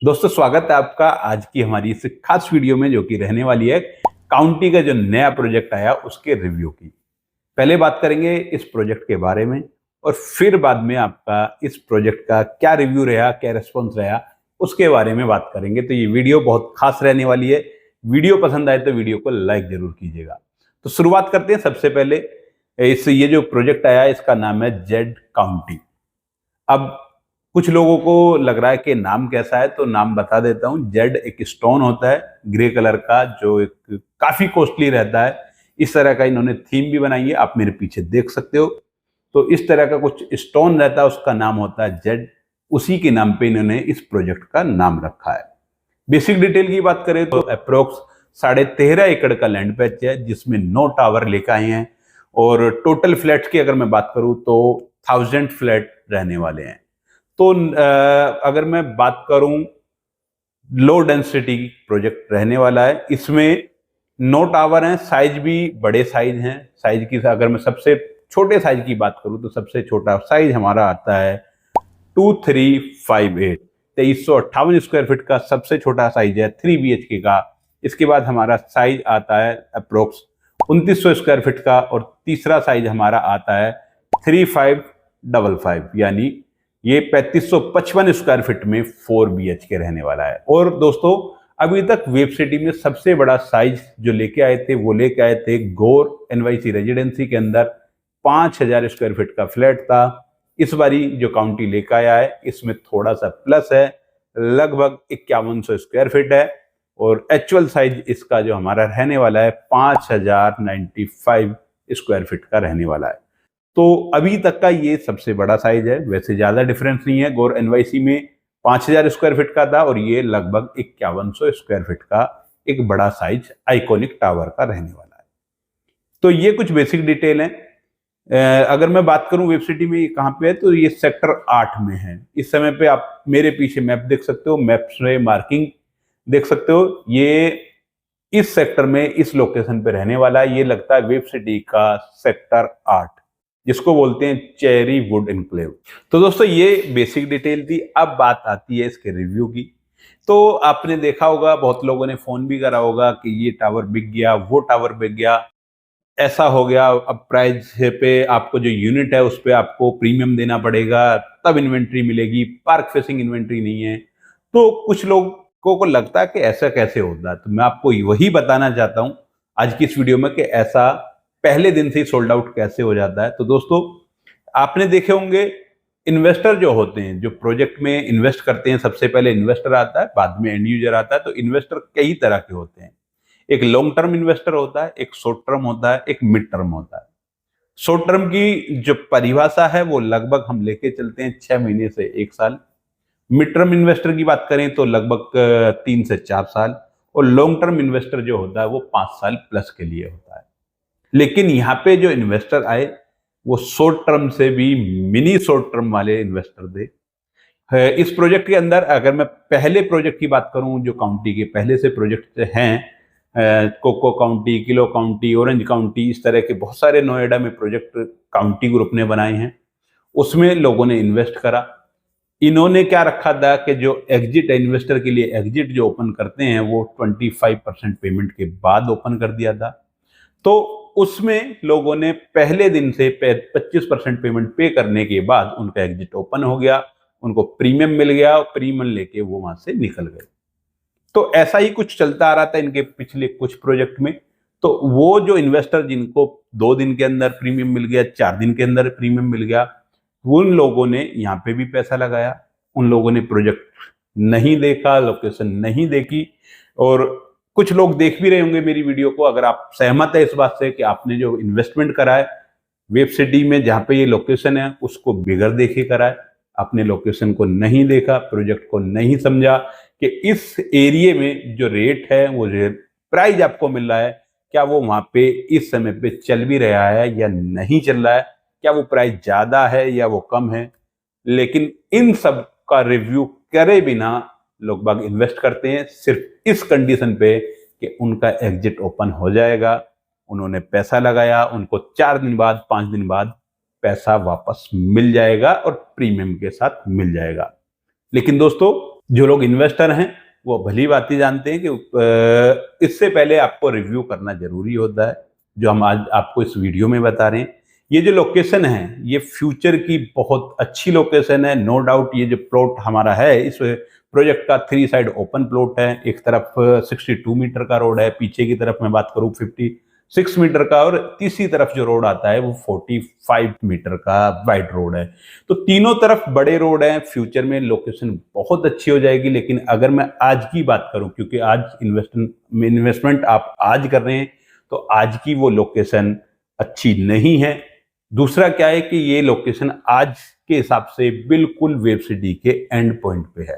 दोस्तों स्वागत है आपका आज की हमारी इस खास वीडियो में, जो कि रहने वाली है काउंटी का जो नया प्रोजेक्ट आया उसके रिव्यू की। पहले बात करेंगे इस प्रोजेक्ट के बारे में और फिर बाद में आपका इस प्रोजेक्ट का क्या रिव्यू रहा, क्या रिस्पॉन्स रहा, उसके बारे में बात करेंगे। तो ये वीडियो बहुत खास रहने वाली है। वीडियो पसंद आए तो वीडियो को लाइक जरूर कीजिएगा। तो शुरुआत करते हैं। सबसे पहले ये जो प्रोजेक्ट आया इसका नाम है जेड काउंटी। अब कुछ लोगों को लग रहा है कि नाम कैसा है, तो नाम बता देता हूं। जेड एक स्टोन होता है ग्रे कलर का, जो एक काफी कॉस्टली रहता है। इस तरह का इन्होंने थीम भी बनाई है, आप मेरे पीछे देख सकते हो। तो इस तरह का कुछ स्टोन रहता है, उसका नाम होता है जेड। उसी के नाम पे इन्होंने इस प्रोजेक्ट का नाम रखा है। बेसिक डिटेल की बात करें तो अप्रोक्स 13.5 एकड़ का लैंड पैच है, जिसमें 9 टावर लेकर आए हैं। और टोटल फ्लैट्स की अगर मैं बात करूं तो 1000 फ्लैट रहने वाले हैं। तो अगर मैं बात करूं, लो डेंसिटी प्रोजेक्ट रहने वाला है। इसमें 9 टावर हैं, साइज भी बड़े साइज हैं। साइज की अगर मैं सबसे छोटे साइज की बात करूं तो सबसे छोटा साइज हमारा आता है 2358, 2358 स्क्वायर फीट का सबसे छोटा साइज है 3 BHK का। इसके बाद हमारा साइज आता है अप्रोक्स 2900 स्क्वायर फीट का, और तीसरा साइज हमारा आता है 3555, यानी ये 3555 स्क्वायर फीट में 4 BHK रहने वाला है। और दोस्तों अभी तक वेब सिटी में सबसे बड़ा साइज जो लेके आए थे वो लेके आए थे गौर NYC रेजिडेंसी के अंदर 5000 स्क्वायर फीट का फ्लैट था। इस बारी जो काउंटी लेकर आया है इसमें थोड़ा सा प्लस है, लगभग 5100 स्क्वायर फीट है। और एक्चुअल साइज इसका जो हमारा रहने वाला है 5095 स्क्वायर फीट का रहने वाला है। तो अभी तक का ये सबसे बड़ा साइज है। वैसे ज्यादा डिफरेंस नहीं है, गौर NYC में 5000 स्क्वायर फीट का था और ये लगभग 5100 स्क्वायर फीट का एक बड़ा साइज आइकॉनिक टावर का रहने वाला है। तो ये कुछ बेसिक डिटेल है। अगर मैं बात करूं वेब सिटी में ये कहाँ पे है, तो ये सेक्टर 8 में है। इस समय पे आप मेरे पीछे मैप देख सकते हो, मैप में मार्किंग देख सकते हो। ये इस सेक्टर में इस लोकेशन पे रहने वाला है। ये लगता है वेब सिटी का सेक्टर 8, जिसको बोलते हैं चेरी वुड इनक्लेव। तो दोस्तों ये बेसिक डिटेल थी। अब बात आती है इसके रिव्यू की। तो आपने देखा होगा, बहुत लोगों ने फोन भी करा होगा कि ये टावर बिक गया, वो टावर बिक गया, ऐसा हो गया। अब प्राइस पे आपको जो यूनिट है उस पर आपको प्रीमियम देना पड़ेगा, तब इन्वेंट्री मिलेगी, पार्क फेसिंग इन्वेंट्री नहीं है। तो कुछ लोगों को लगता है कि ऐसा कैसे होता है। तो मैं आपको वही बताना चाहता हूं आज की इस वीडियो में कि ऐसा पहले दिन से ही सोल्ड आउट कैसे हो जाता है। तो दोस्तों आपने देखे होंगे, इन्वेस्टर जो होते हैं, जो प्रोजेक्ट में इन्वेस्ट करते हैं, सबसे पहले इन्वेस्टर आता है, बाद में एंड यूजर आता है। तो इन्वेस्टर कई तरह के होते हैं। एक लॉन्ग टर्म इन्वेस्टर होता है, एक शॉर्ट टर्म होता है, एक मिड टर्म होता है। शॉर्ट टर्म की जो परिभाषा है वो लगभग हम लेके चलते हैं 6 महीने से 1 साल। मिड टर्म इन्वेस्टर की बात करें तो लगभग 3 से 4 साल। और लॉन्ग टर्म इन्वेस्टर जो होता है वो 5 साल प्लस के लिए होता है। लेकिन यहाँ पे जो इन्वेस्टर आए वो शॉर्ट टर्म से भी मिनी शॉर्ट टर्म वाले इन्वेस्टर थे। इस प्रोजेक्ट के अंदर अगर मैं पहले प्रोजेक्ट की बात करूं, जो काउंटी के पहले से प्रोजेक्ट हैं, Coco County, Kilo County, Orange County, इस तरह के बहुत सारे नोएडा में प्रोजेक्ट काउंटी ग्रुप ने बनाए हैं। उसमें लोगों ने इन्वेस्ट करा। इन्होंने क्या रखा था कि जो एग्जिट है, इन्वेस्टर के लिए एग्जिट जो ओपन करते हैं वो 25% पेमेंट के बाद ओपन कर दिया था। तो उसमें लोगों ने पहले दिन से 25% पेमेंट पे करने के बाद उनका एग्जिट ओपन हो गया, उनको प्रीमियम मिल गया और प्रीमियम लेके वो वहां से निकल गए। तो ऐसा ही कुछ चलता आ रहा था इनके पिछले कुछ प्रोजेक्ट में। तो वो जो इन्वेस्टर जिनको 2 दिन के अंदर प्रीमियम मिल गया, 4 दिन के अंदर प्रीमियम मिल गया, उन लोगों ने यहाँ पे भी पैसा लगाया। उन लोगों ने प्रोजेक्ट नहीं देखा, लोकेशन नहीं देखी। और कुछ लोग देख भी रहे होंगे मेरी वीडियो को। अगर आप सहमत है इस बात से कि आपने जो इन्वेस्टमेंट करा है वेब सिटी में जहाँ पे ये लोकेशन है उसको बिगड़ देखे करा है, आपने लोकेशन को नहीं देखा, प्रोजेक्ट को नहीं समझा कि इस एरिया में जो रेट है, वो प्राइस आपको मिल रहा है, क्या वो वहां पे इस समय पे चल भी रहा है या नहीं चल रहा है, क्या वो प्राइस ज्यादा है या वो कम है। लेकिन इन सब का रिव्यू करे बिना लोग बाग इन्वेस्ट करते हैं, सिर्फ इस कंडीशन पे कि उनका एग्जिट ओपन हो जाएगा। उन्होंने पैसा लगाया, उनको 4 दिन बाद, 5 दिन बाद पैसा वापस मिल जाएगा और प्रीमियम के साथ मिल जाएगा। लेकिन दोस्तों जो लोग इन्वेस्टर हैं वो भली बात ही जानते हैं कि इससे पहले आपको रिव्यू करना जरूरी होता है, जो हम आज आपको इस वीडियो में बता रहे हैं। ये जो लोकेशन है ये फ्यूचर की बहुत अच्छी लोकेशन है, नो डाउट। ये जो प्लॉट हमारा है इस प्रोजेक्ट का 3 साइड ओपन प्लॉट है। एक तरफ 62 मीटर का रोड है, पीछे की तरफ मैं बात करूं 56 मीटर का, और तीसरी तरफ जो रोड आता है वो 45 मीटर का वाइड रोड है। तो तीनों तरफ बड़े रोड हैं। फ्यूचर में लोकेशन बहुत अच्छी हो जाएगी। लेकिन अगर मैं आज की बात करूं, क्योंकि आज इन्वेस्टमेंट आप आज कर रहे हैं, तो आज की वो लोकेशन अच्छी नहीं है। दूसरा क्या है कि ये लोकेशन आज के हिसाब से बिल्कुल वेब सिटी के एंड पॉइंट पे है।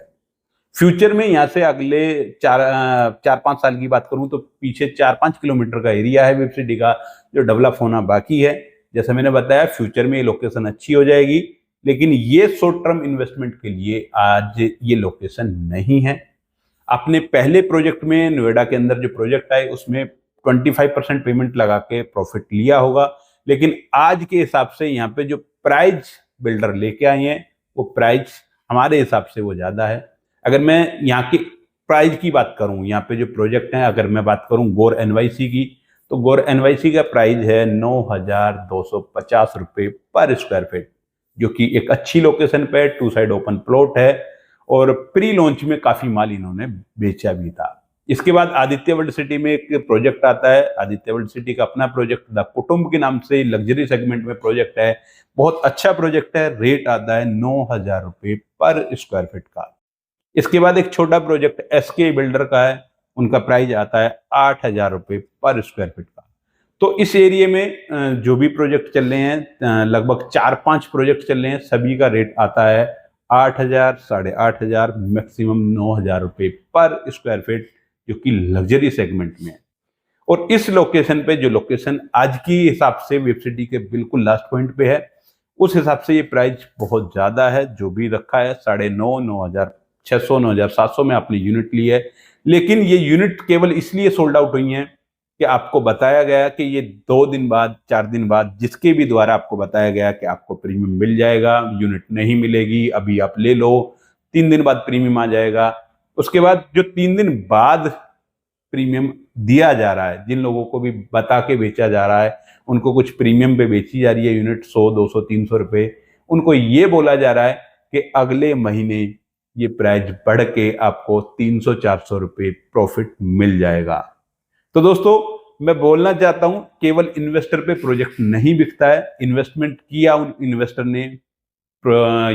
फ्यूचर में यहाँ से अगले 4-5 साल की बात करूं तो पीछे 4-5 किलोमीटर का एरिया है वेब सिटी का, जो डेवलप होना बाकी है। जैसा मैंने बताया, फ्यूचर में ये लोकेशन अच्छी हो जाएगी, लेकिन ये शॉर्ट टर्म इन्वेस्टमेंट के लिए आज ये लोकेशन नहीं है। अपने पहले प्रोजेक्ट में, नोएडा के अंदर जो प्रोजेक्ट आए, उसमें 25% पेमेंट लगा के प्रॉफिट लिया होगा। लेकिन आज के हिसाब से यहाँ पे जो प्राइस बिल्डर लेके आए हैं, वो प्राइस हमारे हिसाब से वो ज्यादा है। अगर मैं यहाँ की प्राइस की बात करूं, यहाँ पे जो प्रोजेक्ट है, अगर मैं बात करूं गौर एनवाईसी की, तो गौर एनवाईसी का प्राइस है 9,250 रुपये पर स्क्वायर फीट, जो कि एक अच्छी लोकेशन पे 2 साइड ओपन प्लॉट है। और प्री लॉन्च में काफी माल इन्होंने बेचा भी था। इसके बाद आदित्य वर्ल्ड सिटी में एक प्रोजेक्ट आता है। आदित्य वर्ल्ड सिटी का अपना प्रोजेक्ट द कुटुंब के नाम से लग्जरी सेगमेंट में प्रोजेक्ट है। बहुत अच्छा प्रोजेक्ट है। रेट आता है 9,000 रुपये पर स्क्वायर फीट का। इसके बाद एक छोटा प्रोजेक्ट एसके बिल्डर का है, उनका प्राइस आता है 8,000 रुपये पर स्क्वायर फीट का। तो इस एरिया में जो भी प्रोजेक्ट चल रहे हैं, लगभग 4-5 प्रोजेक्ट चल रहे हैं, सभी का रेट आता है 8,000, 8,500, मैक्सिमम 9,000 रुपये पर स्क्वायर फीट, जो कि लग्जरी सेगमेंट में है। और इस लोकेशन पे, जो लोकेशन आज की हिसाब से वेब सिटी के बिल्कुल लास्ट पॉइंट पे है, उस हिसाब से ये प्राइस बहुत ज्यादा है। जो भी रखा है 9,500, 9,600, 9,700 में आपने यूनिट ली है। लेकिन ये यूनिट केवल इसलिए सोल्ड आउट हुई हैं कि आपको बताया गया कि ये 2 दिन बाद, 4 दिन बाद, जिसके भी द्वारा आपको बताया गया कि आपको प्रीमियम मिल जाएगा, यूनिट नहीं मिलेगी, अभी आप ले लो, 3 दिन बाद प्रीमियम आ जाएगा। उसके बाद जो 3 दिन बाद प्रीमियम दिया जा रहा है, जिन लोगों को भी बता के बेचा जा रहा है, उनको कुछ प्रीमियम पे बेची जा रही है यूनिट 100, 200, 300 रुपये, उनको ये बोला जा रहा है कि अगले महीने ये प्राइस बढ़ के आपको 300-400 रुपये प्रॉफिट मिल जाएगा। तो दोस्तों, मैं बोलना चाहता हूं, केवल इन्वेस्टर पे प्रोजेक्ट नहीं बिकता है। इन्वेस्टमेंट किया उन इन्वेस्टर ने,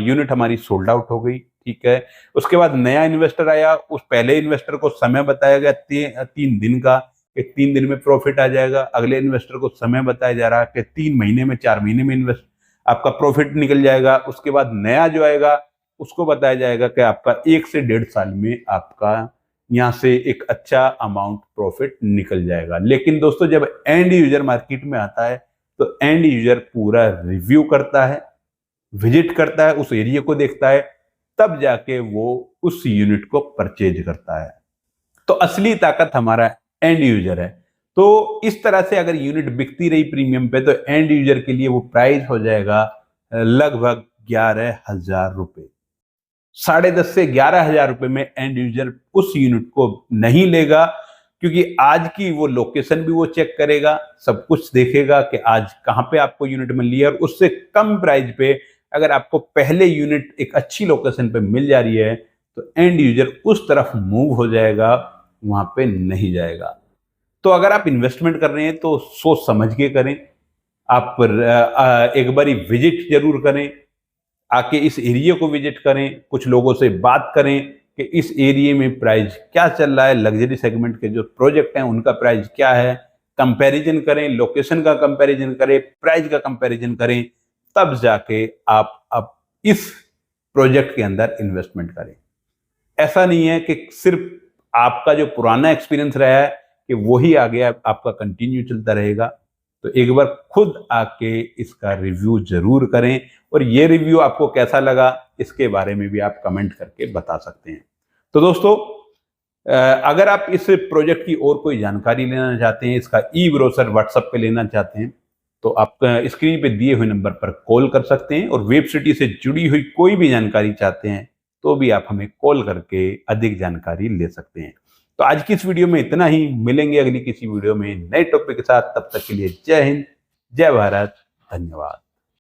यूनिट हमारी सोल्ड आउट हो गई, ठीक है। उसके बाद नया इन्वेस्टर आया, उस पहले इन्वेस्टर को समय बताया गया 3 दिन का, कि 3 दिन में प्रॉफिट आ जाएगा। अगले इन्वेस्टर को समय बताया जा रहा है कि 3 महीने में, 4 महीने में इन्वेस्ट आपका प्रॉफिट निकल जाएगा। उसके बाद नया जो आएगा उसको बताया जाएगा कि आपका 1 से 1.5 साल में आपका यहाँ से एक अच्छा अमाउंट प्रॉफिट निकल जाएगा। लेकिन दोस्तों, जब एंड यूजर मार्केट में आता है तो एंड यूजर पूरा रिव्यू करता है, विजिट करता है, उस एरिया को देखता है, तब जाके वो उस यूनिट को परचेज करता है। तो असली ताकत हमारा एंड यूजर है। तो इस तरह से अगर यूनिट बिकती रही प्रीमियम पे, तो एंड यूजर के लिए वो प्राइस हो जाएगा लगभग 11,000 रुपये। 10.5 से 11,000 रुपये में एंड यूजर उस यूनिट को नहीं लेगा, क्योंकि आज की वो लोकेशन भी वो चेक करेगा, सब कुछ देखेगा कि आज कहाँ पे आपको यूनिट मिल रही है। और उससे कम प्राइस पे अगर आपको पहले यूनिट एक अच्छी लोकेशन पे मिल जा रही है, तो एंड यूजर उस तरफ मूव हो जाएगा, वहां पे नहीं जाएगा। तो अगर आप इन्वेस्टमेंट कर रहे हैं तो सोच समझ के करें। आप एक बारी विजिट जरूर करें, आके इस एरिया को विजिट करें, कुछ लोगों से बात करें कि इस एरिया में प्राइस क्या चल रहा है, लग्जरी सेगमेंट के जो प्रोजेक्ट हैं उनका प्राइस क्या है, कंपैरिजन करें, लोकेशन का कंपैरिजन करें, प्राइस का कंपैरिजन करें, तब जाके आप अब इस प्रोजेक्ट के अंदर इन्वेस्टमेंट करें। ऐसा नहीं है कि सिर्फ आपका जो पुराना एक्सपीरियंस रहा है कि वही आगे आपका कंटिन्यू चलता रहेगा। तो एक बार खुद आके इसका रिव्यू जरूर करें, और ये रिव्यू आपको कैसा लगा इसके बारे में भी आप कमेंट करके बता सकते हैं। तो दोस्तों, अगर आप इस प्रोजेक्ट की और कोई जानकारी लेना चाहते हैं, इसका ई ब्रोशर व्हाट्सएप पे लेना चाहते हैं, तो आप स्क्रीन पे दिए हुए नंबर पर कॉल कर सकते हैं। और वेब सिटी से जुड़ी हुई कोई भी जानकारी चाहते हैं तो भी आप हमें कॉल करके अधिक जानकारी ले सकते हैं। तो आज की इस वीडियो में इतना ही, मिलेंगे अगली किसी वीडियो में नए टॉपिक के साथ। तब तक के लिए जय हिंद, जय भारत, धन्यवाद।